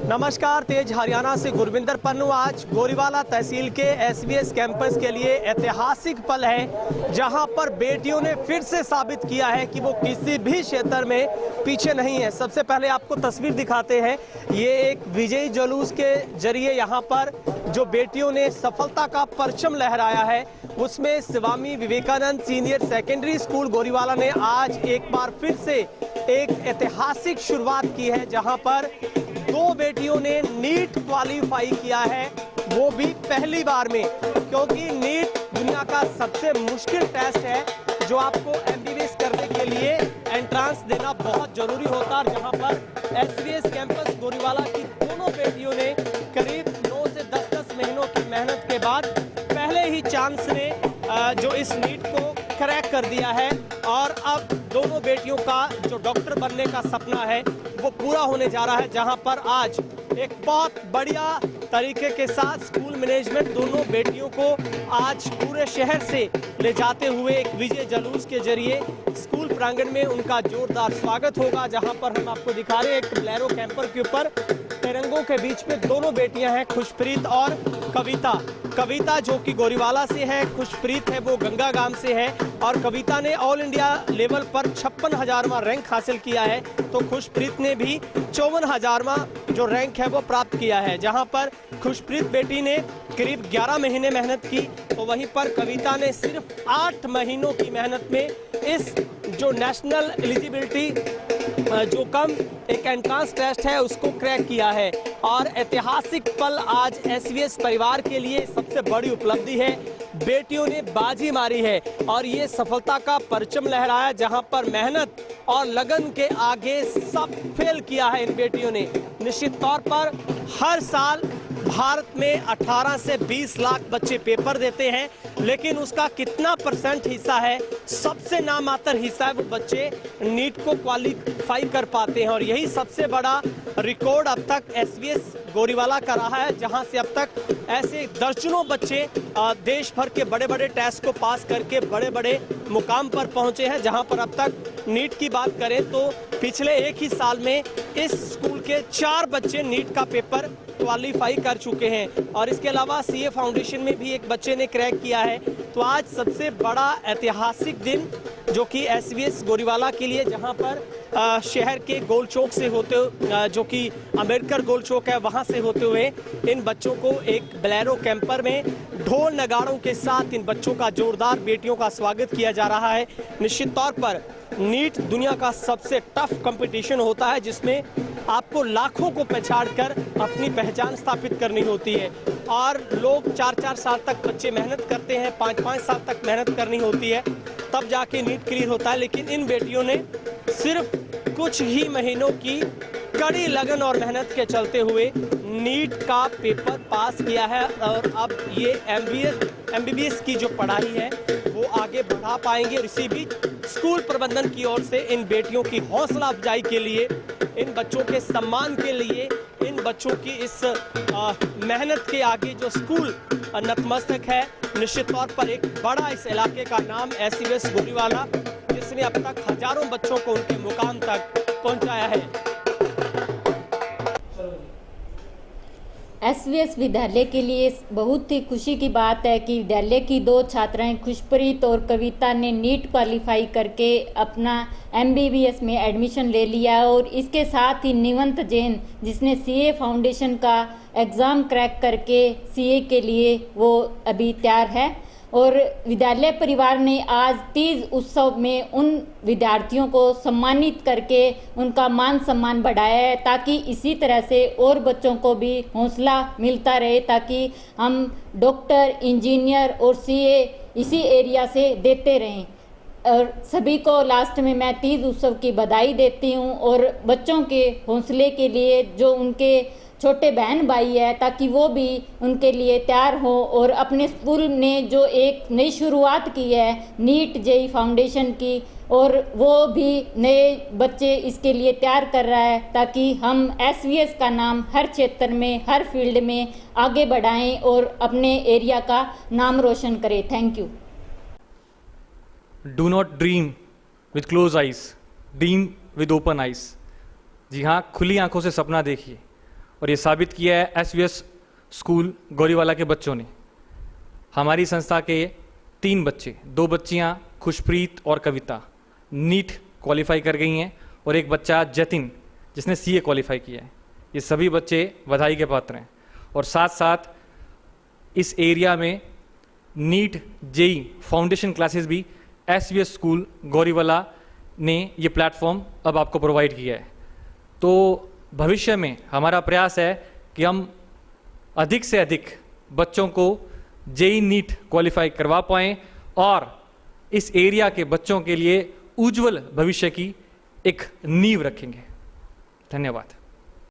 नमस्कार, तेज हरियाणा से गुरविंदर पन्नू। आज गोरीवाला तहसील के एसवीएस कैंपस के लिए ऐतिहासिक पल है, जहां पर बेटियों ने फिर से साबित किया है कि वो किसी भी क्षेत्र में पीछे नहीं है। सबसे पहले आपको तस्वीर दिखाते हैं। ये एक विजयी जुलूस के जरिए यहां पर जो बेटियों ने सफलता का परचम लहराया है, उसमें Swami Vivekananda senior secondary school Goriwala ने आज एक बार फिर से एक ऐतिहासिक शुरुआत की है, जहां पर 2 बेटियों ने नीट क्वालिफाई किया है, वो भी पहली बार में। क्योंकि नीट दुनिया का सबसे मुश्किल टेस्ट है, जो आपको एमबीबीएस करने के लिए एंट्रेंस देना बहुत जरूरी होता है। जहां पर एसवीएस कैंपस गोरीवाला की दोनों बेटियों ने करीब 9 से 10 महीनों की मेहनत के बाद पहले ही चांस ने जो इस नीट को क्रैक कर दिया है, और अब दोनों बेटियों का जो डॉक्टर बनने का सपना है वो पूरा होने जा रहा है। जहां पर आज एक बहुत बढ़िया तरीके के साथ स्कूल मैनेजमेंट दोनों बेटियों को आज पूरे शहर से ले जाते हुए एक विजय जुलूस के जरिए स्कूल प्रांगण में उनका जोरदार स्वागत होगा। जहां पर हम आपको दिखा रहे हैं एक बोलेरो कैंपर के ऊपर तिरंगों के बीच में दोनों बेटियां हैं, खुशप्रीत और कविता। कविता जो कि गोरीवाला से है, खुशप्रीत है वो गंगागाम से है, और कविता ने ऑल इंडिया लेवल पर 56,000वां रैंक हासिल किया है, तो खुशप्रीत ने भी 54,000वां जो रैंक है वो प्राप्त किया है। जहां पर खुशप्रीत बेटी ने करीब 11 महीने मेहनत की, तो वहीं पर कविता ने सिर्फ 8 महीनों की मेहनत में इस जो नेशनल एलिजिबिलिटी जो कम एक एंट्रेंस टेस्ट है उसको क्रैक किया है। और ऐतिहासिक पल आज एसवीएस परिवार के लिए सबसे बड़ी उपलब्धि है। बेटियों ने बाजी मारी है और ये सफलता का परचम लहराया, जहां पर मेहनत और लगन के आगे सब फेल किया है इन बेटियों ने। निश्चित तौर पर हर साल भारत में 18 से 20 लाख बच्चे पेपर देते हैं, लेकिन उसका कितना परसेंट हिस्सा है, सबसे नामात्र हिस्सा है, वो बच्चे नीट को क्वालिफाई कर पाते हैं। और यही सबसे बड़ा रिकॉर्ड अब तक एसवीएस गोरीवाला का रहा है, जहां से अब तक ऐसे दर्जनों बच्चे देश भर के बड़े बड़े टेस्ट को पास करके बड़े बड़े मुकाम पर पहुंचे हैं। जहां पर अब तक नीट की बात करें तो पिछले एक ही साल में इस स्कूल के 4 बच्चे नीट का पेपर क्वालिफाई कर चुके हैं, और इसके अलावा सीए फाउंडेशन में भी एक बच्चे ने क्रैक किया है। तो आज सबसे बड़ा ऐतिहासिक दिन जो कि एसवीएस गोरीवाला के लिए, जहां पर शहर के गोल चौक से होते जो कि अम्बेडकर गोल चौक है वहां से होते हुए इन बच्चों को एक बोलेरो कैंपर में ढोल नगाड़ों के साथ इन बच्चों का जोरदार बेटियों का स्वागत किया जा रहा है। निश्चित तौर पर नीट दुनिया का सबसे टफ कंपटीशन होता है, जिसमें आपको लाखों को पछाड़ कर अपनी पहचान स्थापित करनी होती है, और लोग 4-4 साल तक बच्चे मेहनत करते हैं, 5-5 साल तक मेहनत करनी होती है, तब जाके नीट क्लियर होता है। लेकिन इन बेटियों ने सिर्फ कुछ ही महीनों की कड़ी लगन और मेहनत के चलते हुए नीट का पेपर पास किया है, और अब ये एमबीबीएस की जो पढ़ाई है वो आगे बढ़ा पाएंगे। और इसी बीच स्कूल प्रबंधन की ओर से इन बेटियों की हौसला अफजाई के लिए, इन बच्चों के सम्मान के लिए, इन बच्चों की इस मेहनत के आगे जो स्कूल नतमस्तक है। निश्चित तौर पर एक बड़ा इस इलाके का नाम एसवीएस गोरीवाला, जिसने अब तक हजारों बच्चों को उनके मुकाम तक पहुंचाया है। एसवीएस विद्यालय के लिए बहुत ही खुशी की बात है कि विद्यालय की 2 छात्राएं खुशप्रीत और कविता ने नीट क्वालिफाई करके अपना एमबीबीएस में एडमिशन ले लिया, और इसके साथ ही निवंत जैन जिसने सीए फाउंडेशन का एग्ज़ाम क्रैक करके सीए के लिए वो अभी तैयार है। और विद्यालय परिवार ने आज तीज उत्सव में उन विद्यार्थियों को सम्मानित करके उनका मान सम्मान बढ़ाया है, ताकि इसी तरह से और बच्चों को भी हौसला मिलता रहे, ताकि हम डॉक्टर, इंजीनियर और सीए इसी एरिया से देते रहें। और सभी को लास्ट में मैं तीज उत्सव की बधाई देती हूँ, और बच्चों के हौसले के लिए जो उनके छोटे बहन भाई है, ताकि वो भी उनके लिए तैयार हो, और अपने स्कूल ने जो एक नई शुरुआत की है नीट जेई फाउंडेशन की, और वो भी नए बच्चे इसके लिए तैयार कर रहा है, ताकि हम एसवीएस का नाम हर क्षेत्र में, हर फील्ड में आगे बढ़ाएं और अपने एरिया का नाम रोशन करें। Thank you. Do not dream with close eyes, dream with open eyes. जी हाँ, खुली आंखों से सपना देखिए और ये साबित किया है SVS स्कूल गोरीवाला के बच्चों ने। हमारी संस्था के 3 बच्चे, 2 बच्चियां खुशप्रीत और कविता नीट क्वालिफाई कर गई हैं और एक बच्चा जतिन जिसने CA क्वालिफाई किया है। ये सभी बच्चे बधाई के पात्र हैं। और साथ साथ इस एरिया में नीट JEE फाउंडेशन क्लासेस भी SVS स्कूल गोरीवाला ने ये प्लेटफॉर्म अब आपको प्रोवाइड किया है। तो भविष्य में हमारा प्रयास है कि हम अधिक से अधिक बच्चों को JEE नीट क्वालिफाई करवा पाएँ और इस एरिया के बच्चों के लिए उज्जवल भविष्य की एक नींव रखेंगे। धन्यवाद।